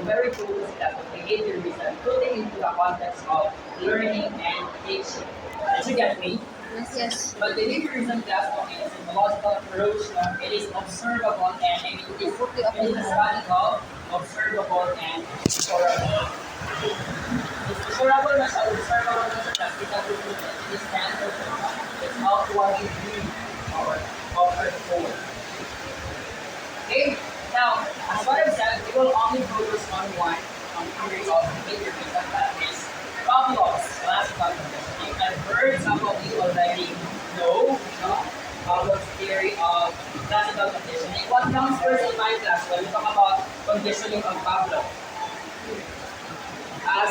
very focused sila sa behaviorism, putting into the context of learning and teaching. Did you get me? Yes, yes. But behaviorism class is a psychological approach. It is observable and it is a study of observable and measurable. It's measurable na siya, observable na siya, practical improvement. It is standard. It's outwardly viewed or offered forward. Okay? Now, as what I've said, we will only focus on one theory of behaviorism, that is Pavlov's classical conditioning. I've heard some of you already know, Pavlov's theory of classical conditioning. What comes first in my class when we talk about conditioning of Pavlov?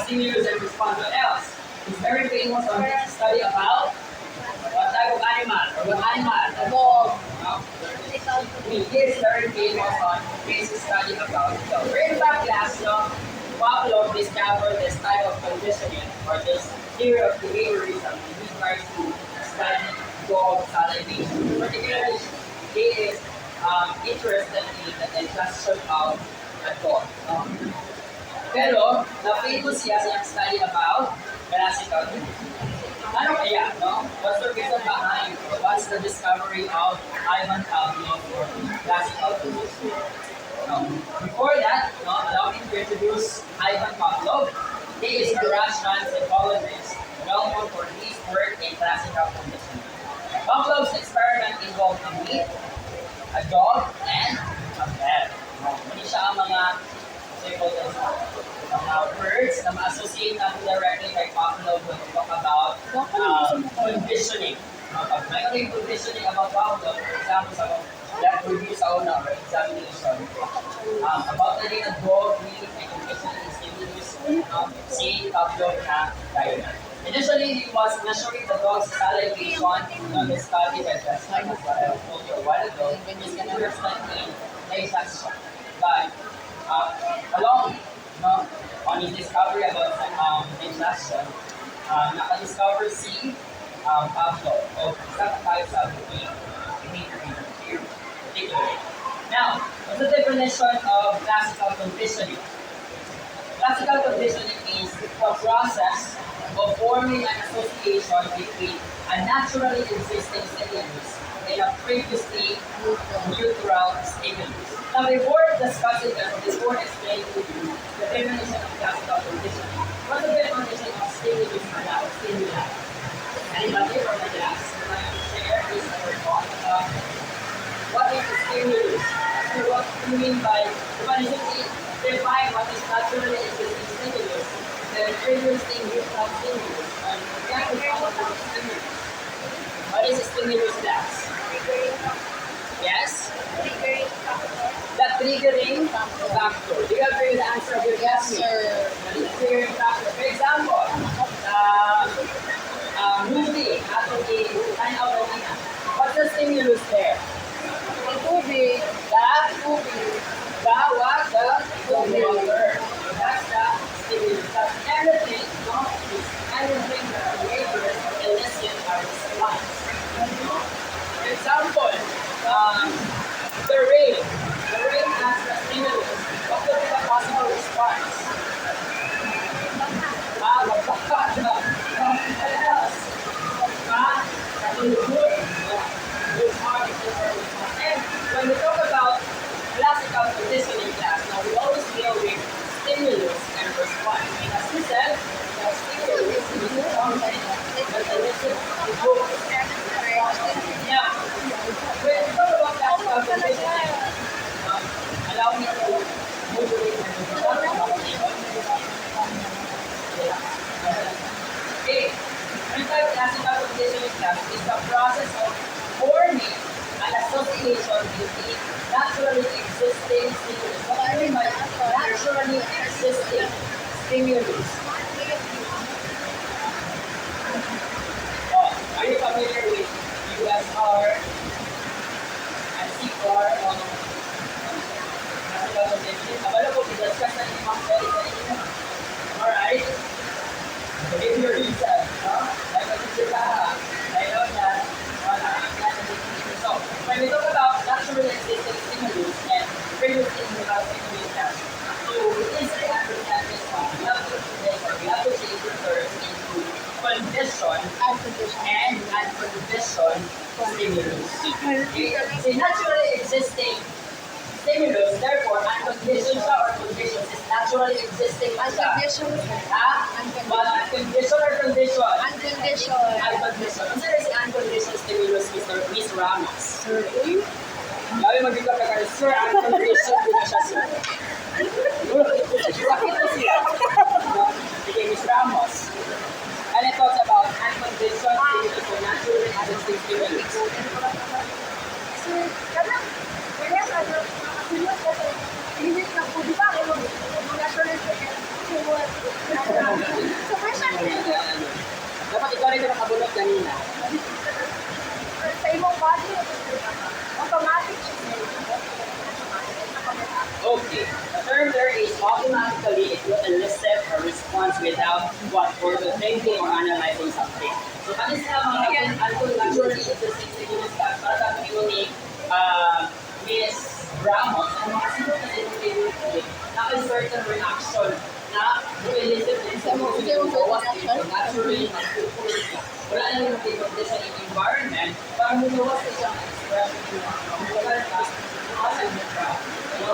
Stimulus and response. What else? He's very famous on his study about what type of animal or what animal? The dog. He is very famous on his study about dogs. In that class, Pavlov discovered this type of conditioning or this theory of behaviorism in regards to study dog salivation. Particularly, he is interested in the digestion of a dog. Pero, na-famous siya sa study about classical conditioning. Ano kaya, no? What's the reason behind, or what's the discovery of Ivan Pavlov for classical conditioning? Before that, allow me to introduce Ivan Pavlov. He is a Russian psychologist, well known for his work in classical conditioning. Pavlov's experiment involved a meat, a dog, and a bat. Hindi siya ang mga words na ma-associate natin directly kay Pavlov when we talk about conditioning. Pag mayroon yung conditioning about Pavlov, for example, sa that review sa una or examination, about the data dog, meat, and conditioning stimulus, si Pavlov na diagram. Initially, he was measuring the dog's salivation on the study that that's like what I told you a while ago, is interested in digestion. But along on his discovery about digestion, naka-discover si Pavlov of some types of behavior particularly. Now, what's the definition of classical conditioning? Classical conditioning is the process of forming an association between a naturally existing stimulus and a previously neutral stimulus. Now, before discussing that, before explaining to you the definition of classical conditioning, what's the definition of stimulus or stimuli? Anybody from the class would like to share his or her thought about what is a stimulus? So what do you mean by, when you define what is naturally existing stimulus, then previously neutral stimulus, and that is all about stimulus. What is a stimulus class? Yes? The triggering factor. Do you agree with the answer of your Yes, guess? sir. The triggering factor. For example, movie, actually, kind of arena. What's the stimulus there? Tubig. The what? The water. That's the stimulus. That's anything, it's anything that creators or elicit our response. For example, the rain. The rain has the stimulus. What could be the possible response? What else? And when we talk about classical conditioning class, now we always deal with stimulus and response. And as we said, the stimulus is something that elicits the hook. Now, when we talk about classical conditioning, allow me to move away from the okay. Classical conditioning class is the process of forming an association between naturally existing stimulus. What I mean by naturally existing stimulus? Are you familiar with USR and CR on classical conditioning? Available to discuss na yung mga pwede sa inyo. Alright? If you're reason, like a teacher ka, I know that, so, when we talk about naturally existing stimulus and previously without stimulus, so it is stimulus. It's a naturally existing stimulus, therefore, unconditioned siya or conditions is naturally existing man siya. Unconditional. Ha? But unconditioned or condition? Unconditional. Unconditioned. Ano sila si unconditioned stimulus, Miss Ramos? Sir, uy. Labi mag-ikaw ka kayo, sir, unconditioned din na siya, sir. Bakit na siya? Sige, Miss Ramos. And it talks about unconditioned stimulus or naturally existing stimulus. Sir, kaya ano, serious kasi, limit na po, di ba? Mga tuloy ko so, first time, Dapat ikaw rin ka nakabulot kanina. sa imong body, automatic siya. Okay. The term there is automatically it will elicit a response without what further thinking or analyzing something. So kanis na mga naturally existing stimulus ka para sa akin ni Miss Ramos, ang mga sinunod na stimulus na certain reaction na elicit din sa mga naturally nagpupulit ka. Wala na yung condition in environment para muluwas ka siyang expression ng so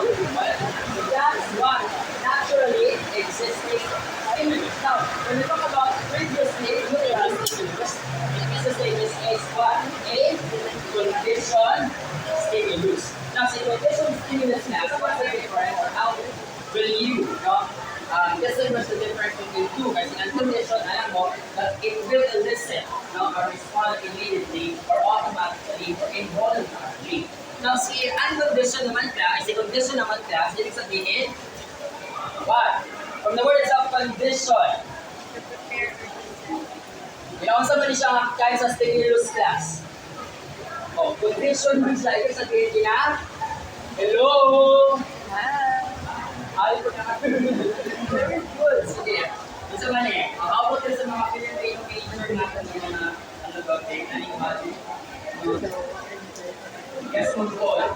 that's one naturally existing stimulus. Now, when we talk about previously utilized stimulus, it means to say this is what? A conditioned stimulus. Now, sa conditioned stimulus na, what's the difference or how will you, no? Distinguish the difference between two. Kasi ang condition, alam mo, that it will elicit no, a response immediately or automatically or involuntarily. Now, si unconditioned naman class, si condition naman class, ibig sabihin, what? From the word itself, condition. Kailangan sa mali siya kahit sa stimulus class. Oh, condition man siya, ibig sabihin niya, hello! Ay, ko na very good. Sige. Isa man eh. Makabot rin sa mga Filipino major natin yung mga ano ba, anybody? Yes, move on.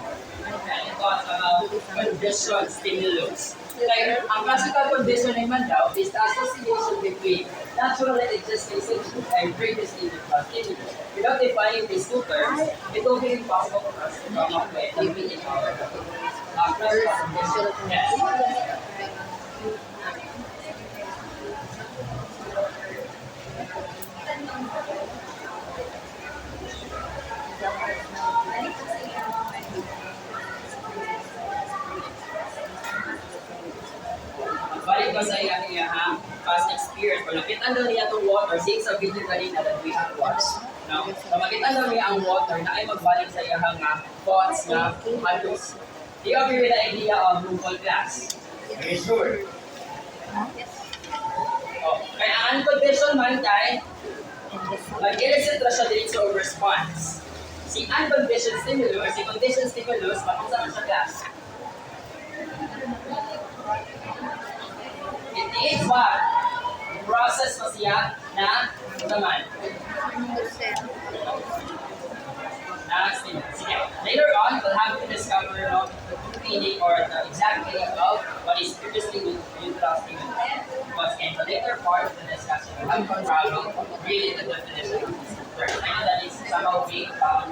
And it talks about conditioned stimulus. Like, ang classical conditioning man daw is the association between naturally existing stimulus and previously developed stimulus. Without defining these two terms, it will be impossible for us to come up with the meaning of classical condition. Yes. Balik ko sa iyang past experience. Kung nakitaan daw niya itong water, saying sa video kanina that we have watched. No? So makitaan daw niya ang water na ay magbalik sa iyang thoughts na halos. Do you agree with the idea of Google Glass? Are you sure? Oh, kaya ang unconditioned man tayo, mag-elicit na siya din sa response. Si unconditioned stimulus or si conditioned stimulus, mapunta na siya class. It is what? Process pa siya na naman. Sige. Later on, we'll have to discover the meaning or the exact meaning of what is previously utilized stimulus. But in the later part of the discussion, we'll have to travel really the definition of this term. I know that it's somehow vague part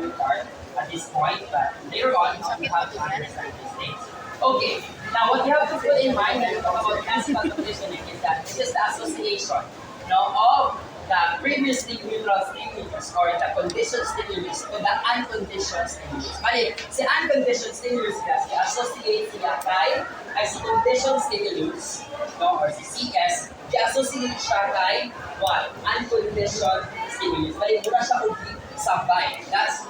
at this point, but later on, we have to understand these things. Okay, now what you have to put in mind when you talk about classical conditioning is that this is the association of the previously utilized stimulus or the conditioned stimulus to the unconditioned stimulus. Bali, si unconditioned stimulus kasi associate siya kay si conditioned stimulus or si CS, i-associate siya kay what? Unconditioned stimulus. Bali, muna siya sabay. That's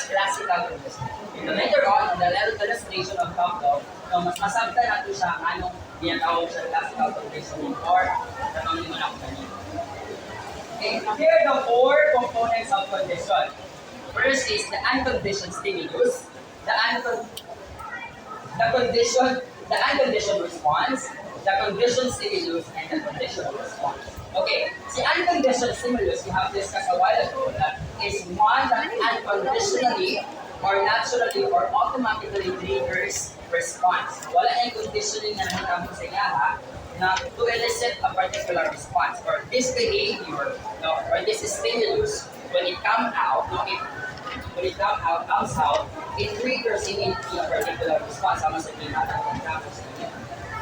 classical conditioning. And later on, the illustration of Pavlov, mas masabta natin siya anong ginatawag siya classical conditioning or tanongin mo na ako kanina. Okay, here are the four components of condition. First is the unconditioned stimulus, the unconditioned response, the conditioned stimulus, and the conditional response. Okay, si unconditioned stimulus, we have discussed a while ago, that is one that unconditionally or naturally or automatically triggers response. Wala na yung conditioning na nakita mo sa iyaha na to elicit a particular response or this behavior or this stimulus when it come out, when it comes out, it triggers immediately a particular response sama sa ginata ng tapos niya.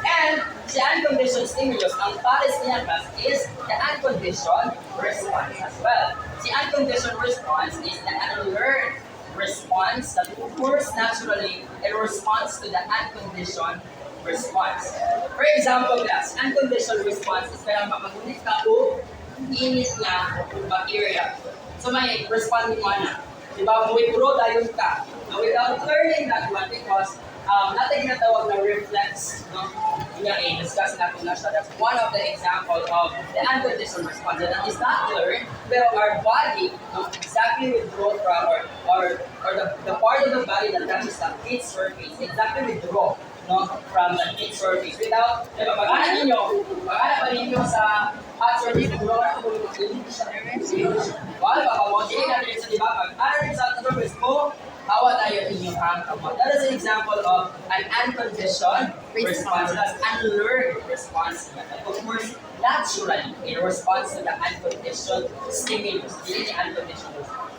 And the unconditioned stimulus, ang pares niya class is the unconditioned response as well. The unconditioned response is the unlearned response that occurs naturally in response to the unconditioned response. For example, class, unconditioned response is kaya makagunit ka o init nga bacteria. So may responding mo na. Diba, withdraw dayon ka. Now, without learning that one, because natin tinatawag na reflex, no? Yung discuss natin na siya. That's one of the example of the unconditioned response. And that is not learned, pero our body, no, exactly withdraw from, or the part of the body that touches the heat surface, exactly withdraw, no, from the heat surface. Without, diba, pag-anak ninyo sa hot surface, withdraw na kung hindi siya. Wala ba, pag-motivate natin sa diba, pag-anak rin sa surface mo, hawa tayo inyong kamot. That is an example of an unconditioned response. That's unlearned response. Of course, naturally, in response to the unconditioned stimulus. Hindi yung unconditioned response.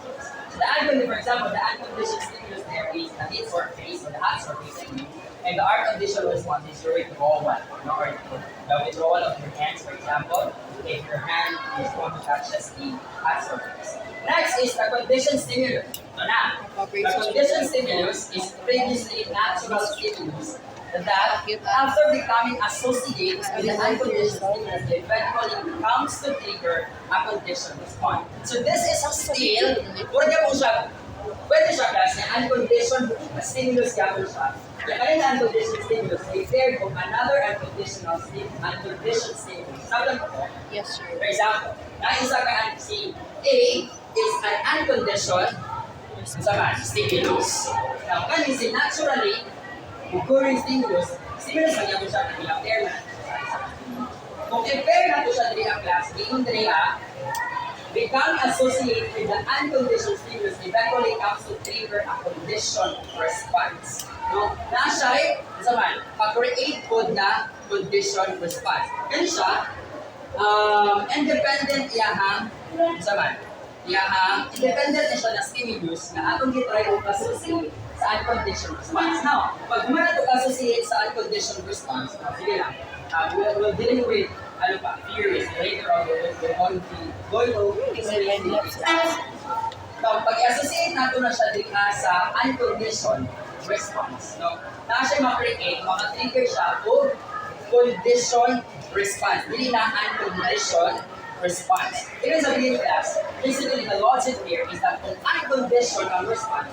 So the unconditioned, for example, the unconditioned stimulus there is the heat surface or the hot surface. And the unconditioned response is your withdrawal, no? Or the withdrawal of your hands, for example, if your hand is going to touch the hot surface. Next is the conditioned stimulus. The conditioned stimulus is previously natural stimulus that after becoming associated with the unconditioned stimulus eventually comes to trigger a conditioned response. So this is still, pwede siya kasi unconditioned stimulus gagawin siya. Yung kanina unconditioned stimulus, they paired of another unconditioned stimulus. Sabi ko po? Yes, sir. For example, naisa ka si A is an unconditioned stimulus. Now, kan is naturally occurring stimulus lang yan siya ng ilang pair na. Kung i-pair na ito siya diri ang class, yung diri become associated with the unconditioned stimulus eventually comes to trigger a conditioned response. No? Na siya pa-create po na conditioned response. Kaya siya, independent iyahang, independent na siya na stimulus na atong gitry o associate sa unconditioned response. Now, pag humana ito associate sa unconditioned response, sige lang, we'll dealing with theories. Later on, we're going to explain the examples. Now, pag-associate natin na siya din sa unconditioned response. No? Na siya ma-create, maka-trigger siya o conditioned response. Hindi na unconditioned response. Ibig sabihin class, basically the logic here is that kung unconditioned ang response,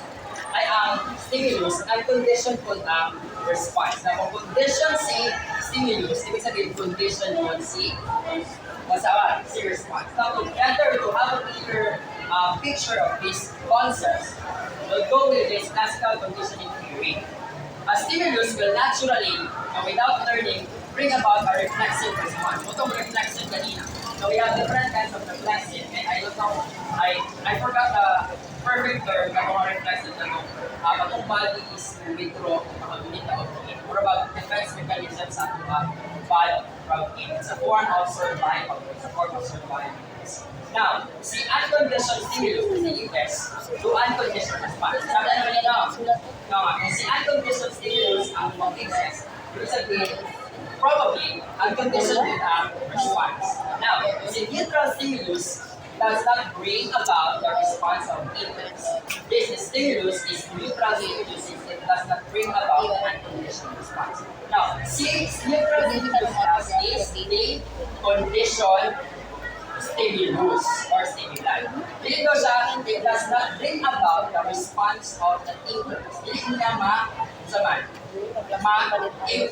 ay ang stimulus, unconditioned po ang response. Na kung condition si stimulus, ibig sabihin condition yun si response. Now, together to have a clear picture of these concepts, we'll go with this classical conditioning theory. A stimulus will naturally, without learning, bring about a reflexive response. Itong reflexive kanina. So we have different kinds of reflexive, and I don't know, I forgot the perfect term na mga reflexive na ito. Itong body is withdraw, makagunit na okay. Or about defense mechanism sa ating body from it. It's a form of survival. Now, si unconditioned stimulus in the US to unconditioned response. Sabi na naman yun, no, si unconditioned stimulus ang mag-exist. Ibig sabihin, probably unconditioned response. Now, si neutral stimulus does not bring about the response of interest. This stimulus is neutral stimulus since it does not bring about the unconditioned response. Now, since neutral stimulus is the conditioned stimulus or stimuli. Dito siya, it does not bring about the response of the interest. Hindi niya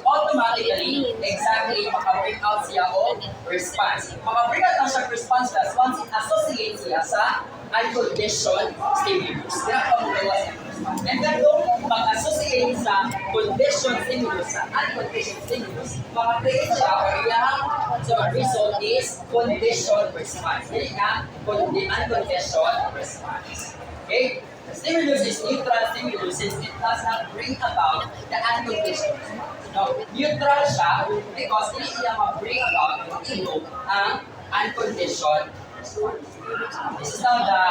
automatically, exactly, maka-bring out siya o response. Maka-bring out na siya response plus once it associates siya sa unconditioned stimulus. Kaya pa mo gawa siya response. And then kung mag-associate sa conditioned stimulus sa unconditioned stimulus, maka-create siya or iyang result is conditioned response. Hindi nga, unconditioned response. Okay? The stimulus is neutral stimulus since it does not bring about the unconditioned response. No, neutral siya because hindi niya ma-bring about ang unconditioned response. This is now the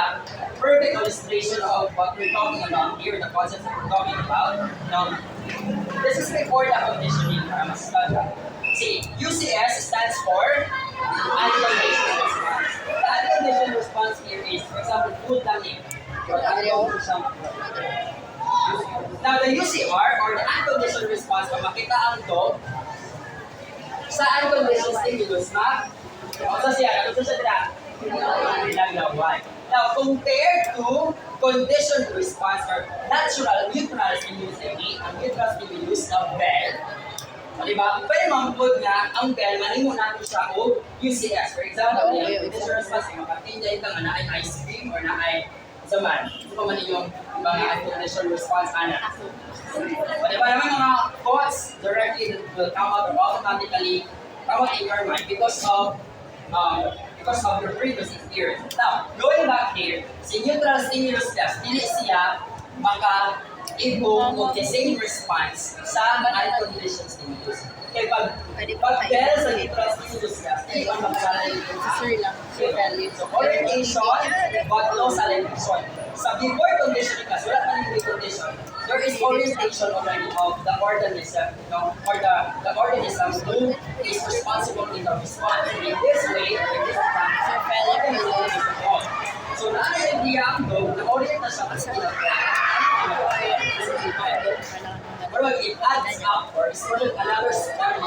perfect illustration of what we're talking about here, the concept that we're talking about. Now, this is before the conditioning para mas ganda. See, UCS stands for unconditional response. The unconditional response here is, for example, food lang eh. Now, the UCR or the unconditional response, kung makita ang to, sa unconditional stimulus, so siya, ito siya nilaglawan. Now, compared to conditioned response or natural neutral stimulus, ang neutral stimulus na bell, diba? Pwede mambod nga ang bell, manimo natin siya o UCS. For example, yung conditioned response, makatinday ka nga na ay ice cream or na ay zaman. Ito pa man yung mga unconditional response, ana. Diba naman mga thoughts directly will come out or automatically come out in your mind because of your previous experience. Now, going back here, si neutral stimulus test, dili siya maka-evoke of the same response sa unconditioned stimulus. Kaya pag dahil sa neutral stimulus test, hindi ang makalalay yung so, orientation, but no salivation. Sa before conditioning class, wala pa rin condition, there is orientation already of the organism, or the organism who is responsible in the response. In this way, so na yung diablo, na-orient na siya kasi but when it adds up or is another step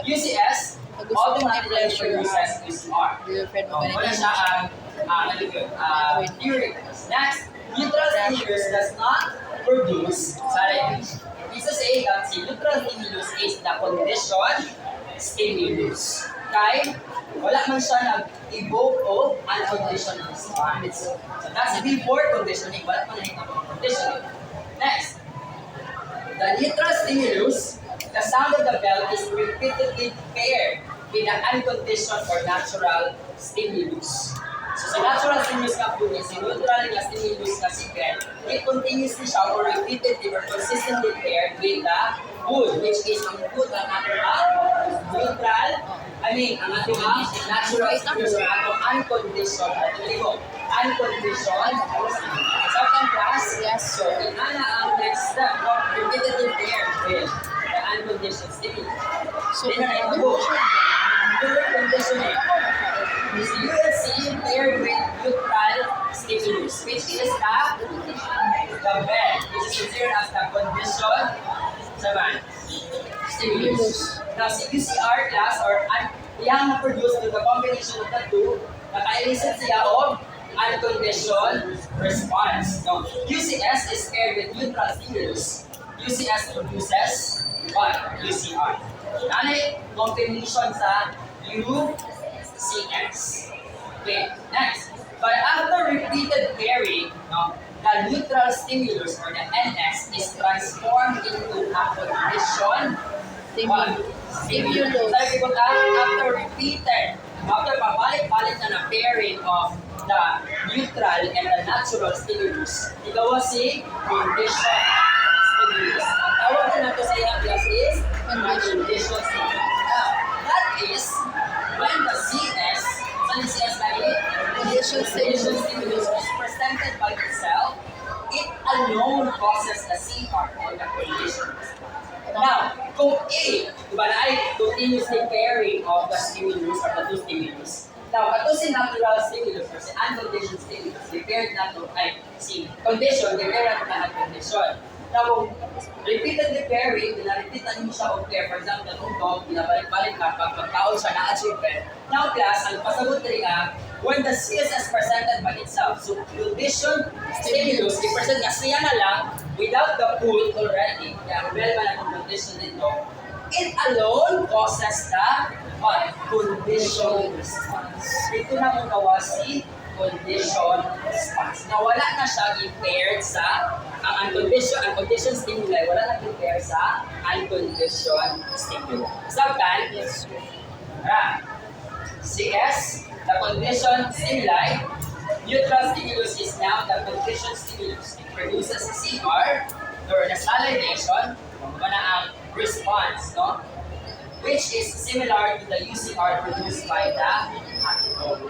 UCS automatically produces UCR. Wala siya ang theory. Next, neutral stimulus does not produce salivation. This is saying that si neutral stimulus is the condition stimulus. Kaya wala man siya nag-evoke o unconditional response. So that's before conditioning, wala pa na conditioning. Next, the neutral stimulus, the sound of the bell is repeatedly paired with the unconditioned or natural stimulus. So sa natural stimulus nga po, si neutral na stimulus na si bell, it continuously siya or repeatedly or consistently paired with the food, which is ang food ang natural, neutral, ang ating natural stimulus or atong unconditioned, unconditioned, second class, yes, so inana ang next step, repeatedly paired with the unconditioned stimulus. So, conditioning. You will see paired with neutral stimulus, which is the bell, which is considered as the conditioned stimulus. Now, si UCR class or yang na-produce with the combination of the two, naka-elicit siya of unconditioned response. Now, UCS is paired with neutral stimulus. UCS produces what? UCR. Ano yung combination sa UCS? Okay, next. But after repeated pairing, the neutral stimulus or the NS is transformed into a condition stimulus. After repeated, after pabalik-balik na pairing of the neutral and the natural stimulus, ikaw si condition stimulus. Ang tawag na nato sa iyang class is condition stimulus. Now, that is when the CS, saan yung CS lagi? Condition stimulus is presented by itself, it alone causes the CR or the condition response. Now, kung A, diba na ay continuously pairing of the stimulus or the two stimulus. Now, ito si natural stimulus or si unconditioned stimulus, repaired na ito ay si condition, repaired na ito na condition. Now, kung repeatedly pairing, pinarepeatan mo siya of pair. For example, kung dog, pinabalik-balik ka, pag pagkaon siya na-achieve. Now, class, ang pasagot rin nga, when the CSS presented by itself, so condition stimulus, i-present nga siya na lang, without the pool already, kaya well man ang condition nito, it alone causes the condition response. Ito na mong gawa si condition response. Na wala na siya i-paired sa ang unconditioned stimuli, wala na i-paired sa unconditioned stimuli. Sabtan, CS, the conditioned stimuli, neutral stimulus is now the conditioned stimulus. It produces CR, or the salivation, na ang response, no? which is similar to the UCR produced by the antidote.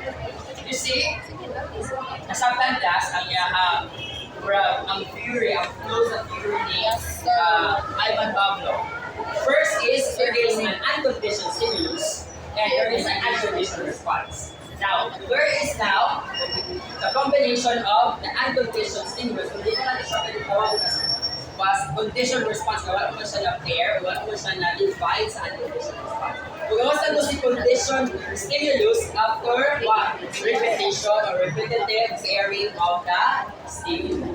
You see, nasabtan das ang ang theory, ang flows of theory ni Ivan Pavlov. First is there is an unconditioned stimulus and there is an unconditioned response. Now, where is now the combination of the unconditioned stimulus? Kung di na natin siya pinitawag was conditioned response, wala mo siya na pair, wala mo siya na divide sa unconditioned response. Kung gawasan mo si conditioned stimulus after what? Repetition or repetitive pairing of the stimulus.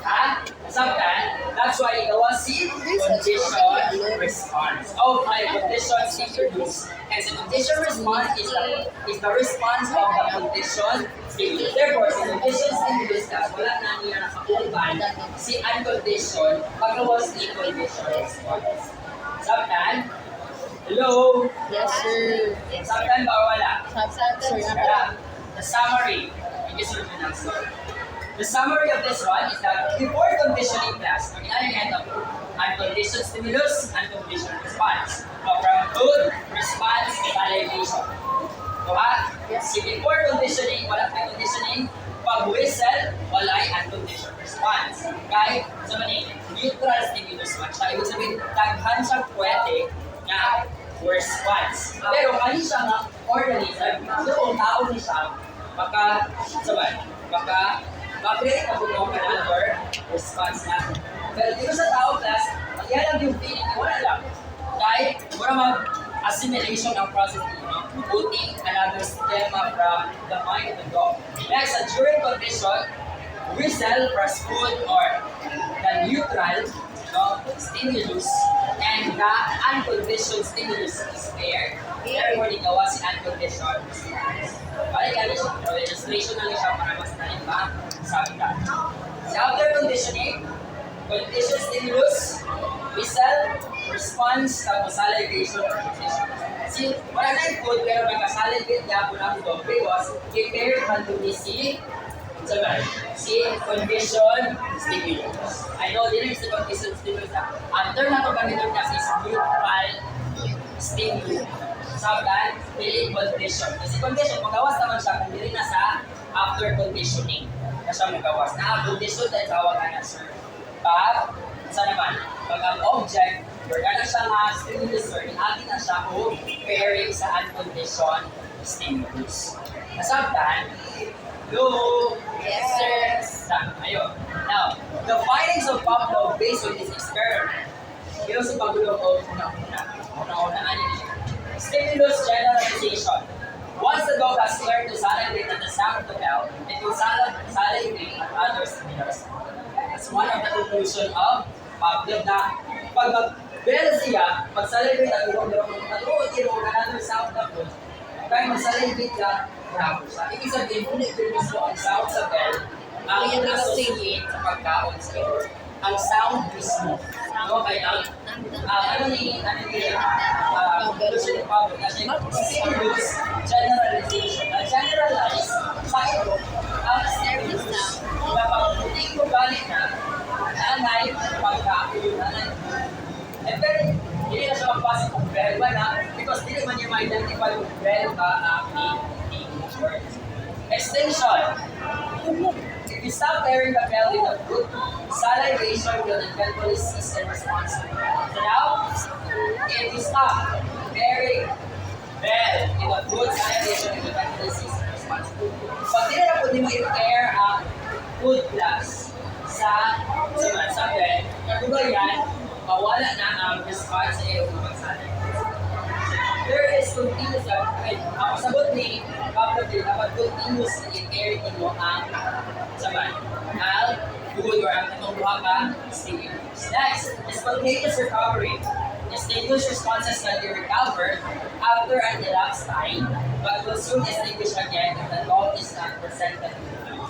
Ha? Sometimes, that's why gawa si conditioned response. Oh, my conditioned stimulus. And the conditioned response is the response of the conditioned stimulus. Therefore, si conditioned stimulus ka, wala na niya nakakulipan si unconditioned pagkawas ni conditioned response. Sometimes, hello? Yes, sir. Sometimes ba wala? Sir. Kaya, the summary, hindi sir pinag-sort. The summary of this one is that before conditioning class, ang inaling of unconditioned stimulus, unconditioned response. From good response, validation. Diba? Si before conditioning, wala pa conditioning, pag whistle, wala unconditioned response. Kahit sa mani, neutral stimulus man siya. Ibig sabihin, taghan siya pwede na response. Pero kani siya nga organism, kung tao ni siya, ma-create na buong another response na. Pero dito sa tao class, magyalang yung feeling, wala lang. Dahil, mura mag-assimilation ng process nito, putting another schema from the mind of the dog. Next, during condition, whistle plus food or the neutral stimulus and the unconditioned stimulus is there. Therefore, di gawa si unconditioned response. Balik ka siya, registration na siya para mas talimba sa kita. Si after conditioning, conditioned stimulus, whistle, response, tapos salivation or nutrition. Si, wala na yung food, pero nakasalivate niya po ng dog because prepared man to be si conditioned stimulus. I know din yung si conditioned stimulus na. After na ito gamitin niya is neutral stimulus. Sabihan, pili condition. Kasi condition, magawas naman siya kung hindi na sa after conditioning na siya magawas. Na condition dahil tawag ka na sir. Pag, saan naman? Pag ang object, wala na siya nga stimulus sir, inagi na siya o pairing sa unconditioned stimulus. Nasabtan, hello? Yes, sir. Ayun. Now, the findings of Pavlov based on this experiment. Yun si Pavlov o una-unaan niya. Stimulus generalization. Once the dog has learned to salivate at the sound of the bell, it will salivate at other stimulus. That's one of the conclusion of Pavlov na pag mag-bell siya, pag-salivate at ilong another sound na po, kaya mag-salivate ka, bravo siya. Ibig sabihin, kung ito gusto ang sound sa bell, ang associate sa pagkaon sa ito. Ang sound mismo. No, kaya conclusion ni Pavlov kasi stimulus generalization. Generalize sa ito ang stimulus. Kapag hindi ko balik na, nanay, pagkaon, nanay. And then, hindi na siya magpasok kung bell ba na because hindi naman niya ma-identify kung bell ba ang word. Extension. If you stop pairing the bell with a good salivation will eventually cease in response. So now, if you stop pairing bell with a good salivation will eventually cease in response. Pag di na po di mo i-pair ang food plus sa bell, kung yan, mawala na ang response sa iyong magsalivate. There is continuous, ang sabot ni Pavlov din, dapat continuous i-pair mo ang saman. Al, food or ang natungguha ka, stimulus. Next, spontaneous recovery. The stimulus responses can be recovered after an elapsed time, but will soon extinguish again if the dog is not presented to the food.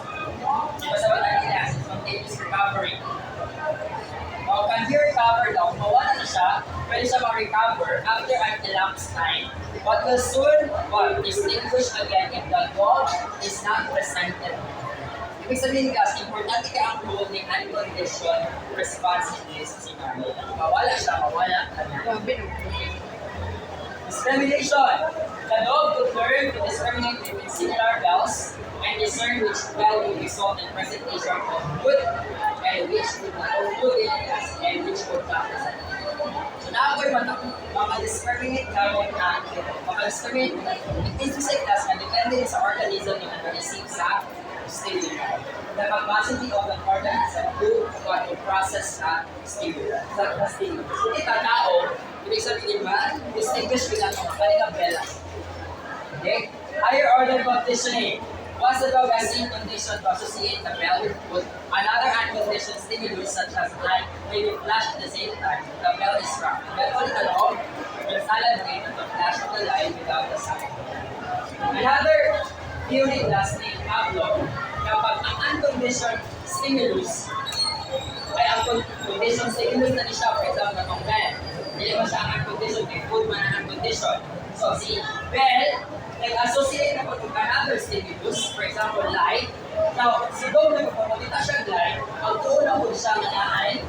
Diba sa mga nila, spontaneous recovery. O, can be recovered daw, mawala na siya, pwede siya ma-recover after an elapsed time. But will soon extinguish again if the dog is not presented. Ibig sabihin guys, importante ka ang role ng unconditioned response in this scenario. Mawala siya, mawala ka na. Discrimination. The dog could learn to discriminate between similar bells and discern which bell will result in presentation of good and which would not of good in class and which would not present. So na ako'y maka-discriminate gamit na maka-discriminate in sa class na depende rin sa organism na nag-receive sa stimuli. The capacity of the organism to process sa stimuli. Sa stimuli. So kita tao, ibig sabihin ba, distinguish ko na itong kanilang bella. Okay? Higher order conditioning. Once the dog has seen condition to associate the bell with another unconditioned stimulus such as light, maybe flash at the same time, the bell is struck. But only the dog will celebrate the flash of the light without the sound. Another theory last name Pavlov, kapag ang unconditioned stimulus ay ang conditioned stimulus na siya, for example, itong bell, hindi ba siya ang unconditioned, may food man ang unconditioned. So si bell, nag-associate na po with another stimulus, for example, light. Now, si dog na magpapakita siya light, ang tuon na po siya nangyaan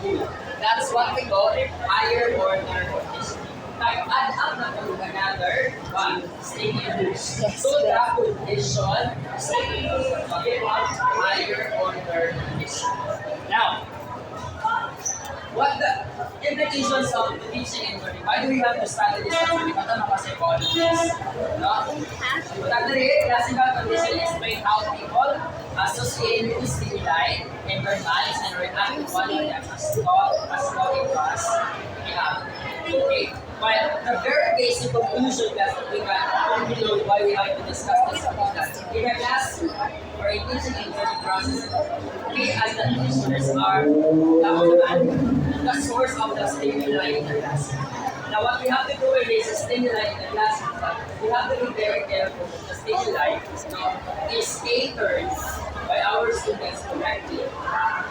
food. That's what we call a higher order conditioning. Add up na po another one, stimulus. So the condition stimulus give us higher order condition. Now, what the implications of the teaching and learning? Why do we have to study this? Kasi kita naman sa psychologists. No? Tagdari, classical condition explain how people associate with stimuli in their minds and react to one of them as thought in class. Okay. But the very basic conclusion that we can conclude why we have to discuss this is that in a class or a teaching and learning process, we as the teachers are the source of the stimuli in the class. Now what we have to do with this stimuli in the class is that we have to be very careful that the stimuli is catered by our students correctly.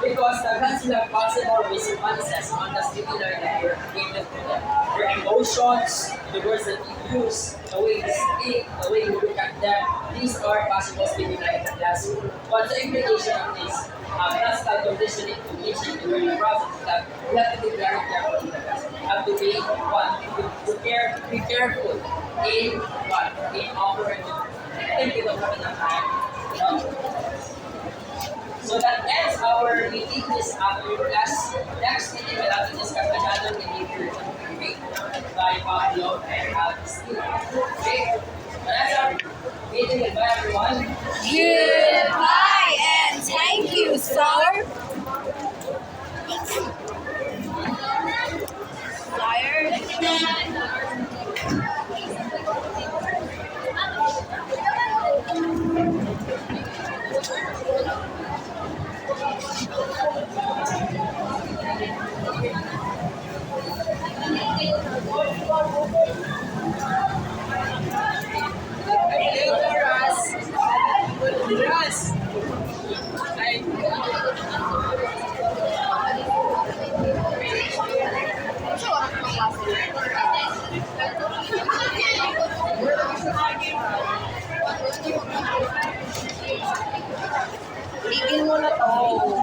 Because that's the possible responses on the stimuli that we're given to them. Your emotions, the words that you use, the way you speak, the way you look at them, these are possible stimuli in the classroom. What's the implication of this? Classical conditioning to teaching the learning process is that we have to be very careful in the class. We have to be be careful in what? In operating. I think we don't have enough time. So that ends our meeting this afternoon class. Next meeting, we'll have to discuss another behavior by Pablo and Agustin. Okay? So that's our meeting. Goodbye, everyone. Goodbye and thank you, sir. Tired?